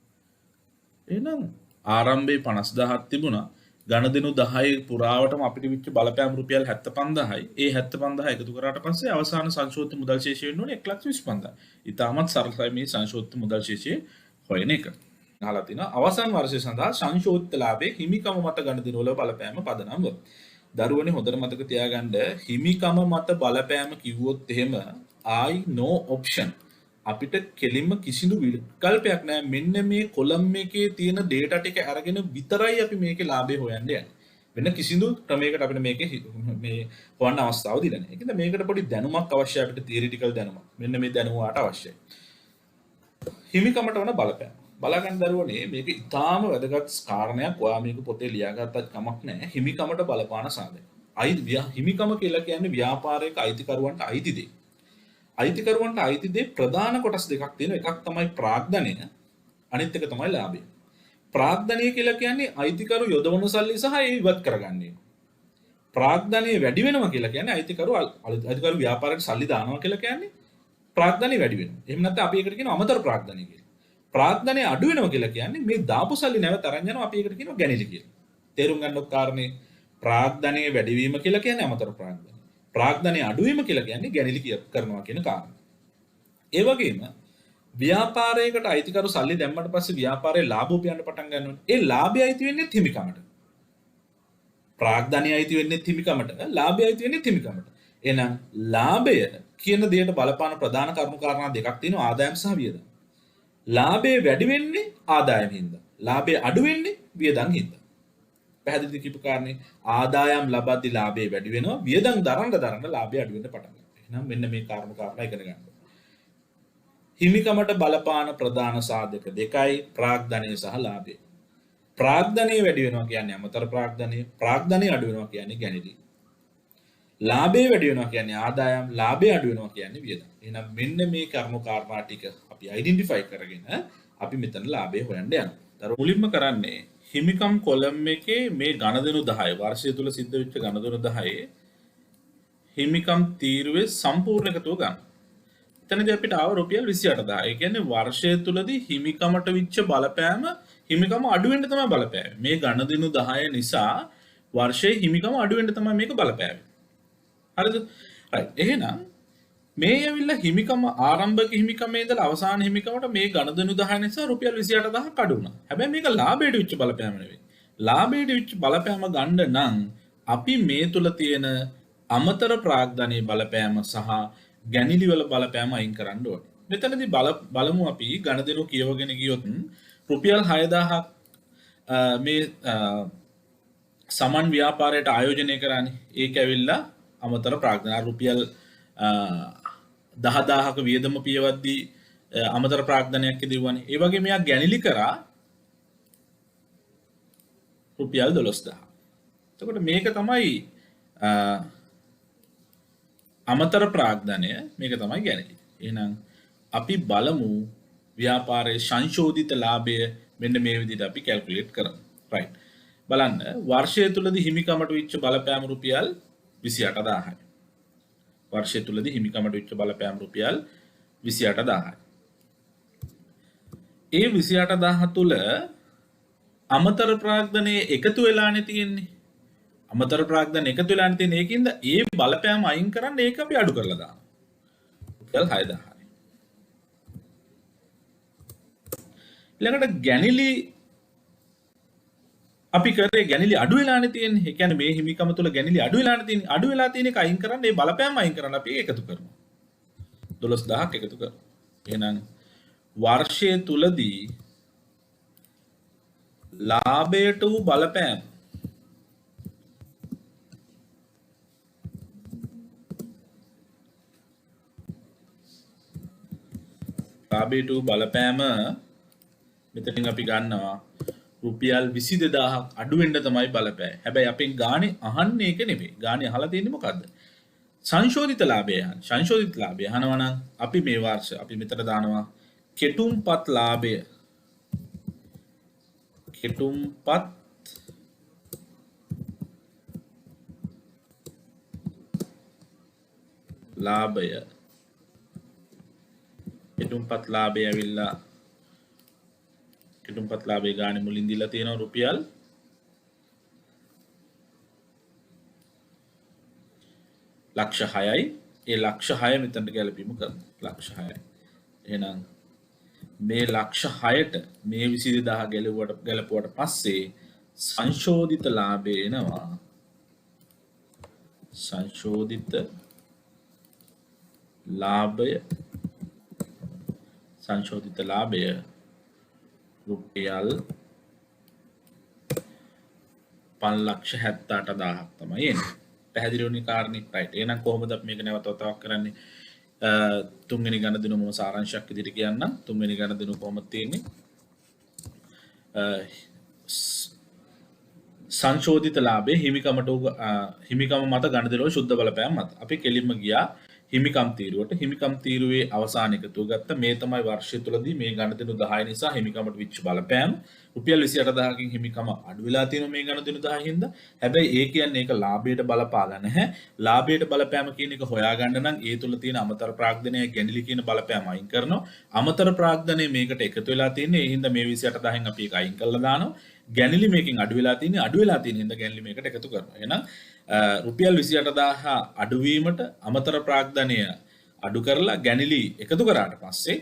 එහෙනම් ආරම්භයේ 50000ක් තිබුණා. ගණදෙනු 10 පුරාවටම අපිට විච්ච බලපෑම රුපියල් 75000යි. ඒ 75000 එකතු කරාට පස්සේ අවසාන සංශෝධිත මුදල් ශේෂය වෙන්න ඕනේ 1,25,000. ඉතාමත් සරලයි මේ සංශෝධිත මුදල් ශේෂය හොයන එක. අහලා තිනවා අවසන් වර්ෂය සඳහා සංශෝධිත ලාභයේ හිමිකම මත ගණදෙනු වල බලපෑම පදනම්ව. දරුවනේ හොඳට මතක තියාගන්න හිමිකම මත බලපෑම කිව්වොත් එහෙම no option අපිට කෙලින්ම කිසිදු විකල්පයක් නැහැ. මෙන්න මේ කොලම් එකේ තියෙන data ටික අරගෙන විතරයි අපි මේකේ ලාභය හොයන්න යන්නේ. වෙන කිසිදු ක්‍රමයකට අපිට මේකේ මේ හොයන්න අවස්ථාව දෙන්නේ නැහැ. ඒකද මේකට පොඩි දැනුමක් අවශ්‍යයි අපිට theoretical දැනුමක්. මෙන්න මේ දැනුම වාට අවශ්‍යයි. හිමිකමට වන බලපෑම. බලාගන්න දරුවනේ මේක ඉතාම වැදගත් කාරණයක්. ඔයා මේක පොතේ ලියාගත්තත් කමක් නැහැ. හිමිකමට බලපාන සාධක. හිමිකම කියලා කියන්නේ ව්‍යාපාරයක අයිතිකරුවන්ට අයිති දේ. අයිතිකරුවන්ට අයිති දේ ප්‍රධාන කොටස් දෙකක් තියෙනවා. එකක් තමයි ප්‍රාග්ධනය, අනිත් එක තමයි ලාභය. ප්‍රාග්ධනය කියලා කියන්නේ අයිතිකරු යොදවන සල්ලි සහ ඒ ඉවත් කරගන්නේ. ප්‍රාග්ධනය වැඩි වෙනවා කියලා කියන්නේ අයිතිකරු ව්‍යාපාරයට සල්ලි දානවා කියලා කියන්නේ ප්‍රාග්ධනය වැඩි වෙනවා. එහෙම නැත්නම් අපි ඒකට කියනවා අමතර ප්‍රාග්ධනය කියලා. ප්‍රාග්ධනය අඩු වෙනවා කියලා කියන්නේ මේ දාපු සල්ලි නැවත අරන් යනවා අපි ඒකට කියනවා ගැනිලි කියලා. තේරුම් ගන්න ඕන කාරණේ ප්‍රාග්ධනය වැඩි වීම කියලා කියන්නේ අමතර ප්‍රාග්ධනය. ප්‍රාග්ධනය අඩුවීම කියලා කියන්නේ ගැනිලි කරනවා කියන කාරණා. ඒ වගේම ව්‍යාපාරයකට අයිතිකරු සල්ලි දැම්මට පස්සේ ව්‍යාපාරයේ ලාභ උපයන්න පටන් ගන්නවා. ඒ ලාභය අයිති වෙන්නේ හිමිකමට. ප්‍රාග්ධනය අයිති වෙන්නේ හිමිකමට, ලාභය අයිති වෙන්නේ හිමිකමට. එහෙනම් ලාභය කියන දෙයට බලපාන ප්‍රධාන කරුණු කාරණා දෙකක් තියෙනවා ආදායම් සහ වියදම්. ලාභය වැඩි වෙන්නේ ආදායම හින්දා. ලාභය අඩු වෙන්නේ වියදම් හින්දා. පැහැදිලිද කියපු කාරණේ ආදායම් ලබද්දී ලාභය වැඩි වෙනවා වියදම් දරන්න ලාභය අඩු වෙන්න පටන් ගන්නවා. එහෙනම් මෙන්න මේ කාරණා ඉගෙන ගන්න. හිමිකමට බලපාන ප්‍රධාන සාධක දෙකයි ප්‍රාග්ධනය සහ ලාභය. ප්‍රාග්ධනය වැඩි වෙනවා කියන්නේ අමතර ප්‍රාග්ධනය, ප්‍රාග්ධනය අඩු වෙනවා කියන්නේ ගැනිලි. ලාභය වැඩි වෙනවා කියන්නේ ආදායම්, ලාභය අඩු වෙනවා කියන්නේ වියදම්. එහෙනම් මෙන්න මේ කර්ම කාරණා ටික අපි අයිඩෙන්ටිෆයි කරගෙන අපි මෙතන ලාභය හොයන්න යනවා. මුලින්ම කරන්නේ හිමිකම් කොලම් එකේ මේ ගණදෙනු 10 වර්ෂය තුල සිද්ධ වෙච්ච ගණදෙනු 10 හිමිකම් තීරුවේ සම්පූර්ණ එකතුව ගන්න. එතනදී අපිට ආව රුපියල් 28000. ඒ කියන්නේ වර්ෂය තුලදී හිමිකමට විච්ච බලපෑම හිමිකම අඩු වෙන්න තමයි බලපෑවේ. මේ ගණදෙනු 10 නිසා වර්ෂයේ හිමිකම අඩු වෙන්න තමයි මේක බලපෑවේ. හරිද? right. එහෙනම් මේ ඇවිල්ලා හිමිකම ආරම්භක හිමිකමේ ඉඳලා අවසාන හිමිකමට මේ ගණදෙනු 10 නිසා රුපියල් 28000ක් අඩු වුණා. හැබැයි මේක ලාභයට විච්ච බලපෑම නෙවෙයි. ලාභයට විච්ච බලපෑම ගන්න නම් අපි මේ තුල තියෙන අමතර ප්‍රාග්ධනයේ බලපෑම සහ ගැනිලි වල බලපෑම අයින් කරන්න ඕනේ. මෙතනදී බලමු අපි ගණදෙනු කියවගෙන ගියොත් රුපියල් 6000ක් මේ සමන් ව්‍යාපාරයට ආයෝජනය කරන්නේ. ඒක ඇවිල්ලා අමතර ප්‍රාග්ධන රුපියල් 10000ක වියදම පියවද්දී අමතර ප්‍රාග්ධනයක් ඉදිවුවානේ. ඒ වගේ මෙයා ගැනිලි කරා රුපියල් 12000. එතකොට මේක තමයි අමතර ප්‍රාග්ධනය, මේක තමයි ගැනිලි. එහෙනම් අපි බලමු ව්‍යාපාරයේ සංශෝධිත ලාභය මෙන්න මේ විදිහට අපි කැල්කියුලේට් කරමු. right. බලන්න වර්ෂය තුලදී හිමිකමට විච්ච බලපෑම රුපියල් 28000යි. වර්ෂය තුලදී හිමිකමට විච්ච බලපෑම රුපියල් 28000යි. ඒ 28000 තුල අමතර ප්‍රාග්ධනයේ එකතු වෙලානේ තියෙන්නේ. අමතර ප්‍රාග්ධන එකතු වෙලානේ තියෙන ඒකින්ද ඒ බලපෑම අයින් කරන්න ඒක අපි අඩු කරලා දානවා. රුපියල් 6000යි. ඊළඟට ගැනිලි අපි කරේ ගැනිලි අඩු වෙලානේ තියෙන්නේ. ඒ කියන්නේ මේ හිමිකම තුල ගැනිලි අඩු වෙලානේ තියෙන්නේ. අඩු වෙලා තියෙන එක අයින් කරන්න ඒ බලපෑම අයින් කරන්න අපි එකතු කරනවා. 12000ක් එකතු කරනවා. එහෙනම් වර්ෂය තුලදී ලාභයට වූ බලපෑම ලාභයට වූ බලපෑම මෙතනින් අපි ගන්නවා රුපියල් 22000ක් අඩු වෙන්න තමයි බලපෑය. හැබැයි අපෙන් ගානේ අහන්නේ ඒක නෙමෙයි. ගානේ අහලා තියෙන්නේ මොකද්ද? සංශෝධිත ලාභය අහන්නේ. සංශෝධිත ලාභය අහනවා නම් අපි මේ වර්ෂ අපි මෙතන දානවා කෙටුම්පත් ලාභය. කෙටුම්පත් ලාභය. කෙටුම්පත් ලාභය ඇවිල්ලා කෙටුම්පත් ලාභය ගානේ මුලින් දීලා තියෙනවා රුපියල් ලක්ෂ 6යි. ඒ ලක්ෂ 6 මෙතනට ගැලපීම කරමු. ලක්ෂ 6යි. එහෙනම් මේ ලක්ෂ 6ට මේ 22000 ගැලපුවට පස්සේ සංශෝධිත ලාභය එනවා. සංශෝධිත ලාභය රුපියල් 5,78,000ක් තමයි එන්නේ. පැහැදිලි වුණේ කාරණේ. right. එහෙනම් කොහොමද අපි මේක නැවත වතාවක් කරන්නේ? තුන්වෙනි ගණදෙනු මම සාරාංශයක් විදිහට කියන්නම්. තුන්වෙනි ගණදෙනු කොහොමද තියෙන්නේ? සංශෝධිත ලාභයේ හිමිකම මත ගණදෙනුවේ සුද්ධ බලපෑම මත. අපි කෙලින්ම ගියා හිමිකම් තීරුවට. හිමිකම් තීරුවේ අවසාන එකතුව ගත්ත මේ තමයි වර්ෂය තුලදී මේ ගණදෙනු 10 නිසා හිමිකමට විච්ච බලපෑම. රුපියල් 28000කින් හිමිකම අඩු වෙලා තියෙනවා මේ ගණදෙනු 10 හින්දා. හැබැයි ඒ කියන්නේ ඒක ලාභයට බලපාලා නැහැ. ලාභයට බලපෑම කියන එක හොයාගන්න නම් ඒ තුල තියෙන අමතර ප්‍රාග්ධනය ගැනිලි කියන බලපෑම අයින් කරනවා. අමතර ප්‍රාග්ධනය මේකට එකතු වෙලා තියෙන්නේ. ඒ හින්දා මේ 28000න් අපි ඒක අයින් කරලා දානවා. ගැනිලි මේකෙන් අඩු වෙලා තියෙන හින්දා ගැනිලි මේකට එකතු කරනවා. එහෙනම් රුපියල් 28000 අඩුවීමට අමතර ප්‍රාග්ධනය අඩු කරලා ගැනිලි එකතු කරාට පස්සේ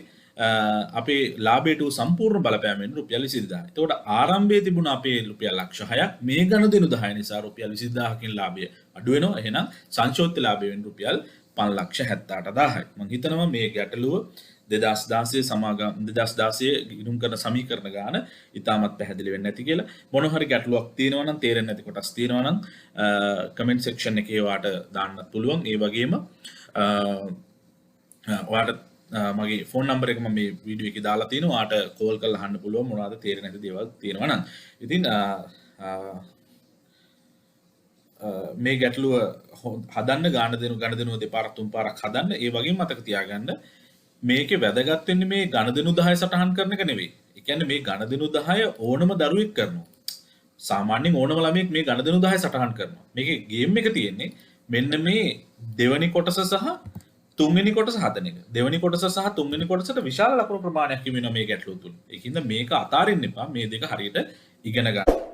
අපේ ලාභයට සම්පූර්ණ බලපෑම වෙන රුපියල් 20000. එතකොට ආරම්භයේ තිබුණ අපේ රුපියල් ලක්ෂ 6ක් මේ ගණදෙනු 10 නිසා රුපියල් 20000කින් ලාභය අඩු වෙනවා. එහෙනම් සංශෝධිත ලාභය වෙන රුපියල් 5,78,000යි. මම හිතනවා මේ ගැටලුව 2016 ඉදුම් කරන සමීකරණ ගාන ඉතාමත් පැහැදිලි වෙන්නේ නැති කියලා. මොන හරි ගැටලුවක් තියෙනවා නම් තේරෙන්නේ නැති කොටස් තියෙනවා නම් කමෙන්ට් සෙක්ෂන් එකේ වාට දාන්නත් පුළුවන්. ඒ වගේම ඔයාලට මගේ ෆෝන් නම්බර එක මම මේ වීඩියෝ එකේ දාලා තිනවා. ආට කෝල් කරලා අහන්න පුළුවන් මොනවද තේරෙන්නේ නැති දේවල් තියෙනවා නම්. ඉතින් මේ ගැටලුව හදන්න ගණදෙනුව දෙපාරක් තුන් පාරක් හදන්න. ඒ වගේම මතක තියාගන්න මේකේ වැදගත් වෙන්නේ මේ ගණදෙනු 10 සටහන් කරන එක නෙවෙයි. ඒ කියන්නේ මේ ගණදෙනු 10 ඕනම දරුවෙක් කරනවා. සාමාන්‍යයෙන් ඕනම ළමයෙක් මේ ගණදෙනු 10 සටහන් කරනවා. මේකේ ගේම් එක තියෙන්නේ මෙන්න මේ දෙවැනි කොටස සහ තුන්වෙනි කොටස හදන එක. දෙවැනි කොටස සහ තුන්වෙනි කොටසට විශාල ලකුණු ප්‍රමාණයක් හිමි වෙනවා මේ ගැටලුව තුල. ඒකින්ද මේක අතාරින්න එපා. මේ දෙක හරියට ඉගෙන ගන්න.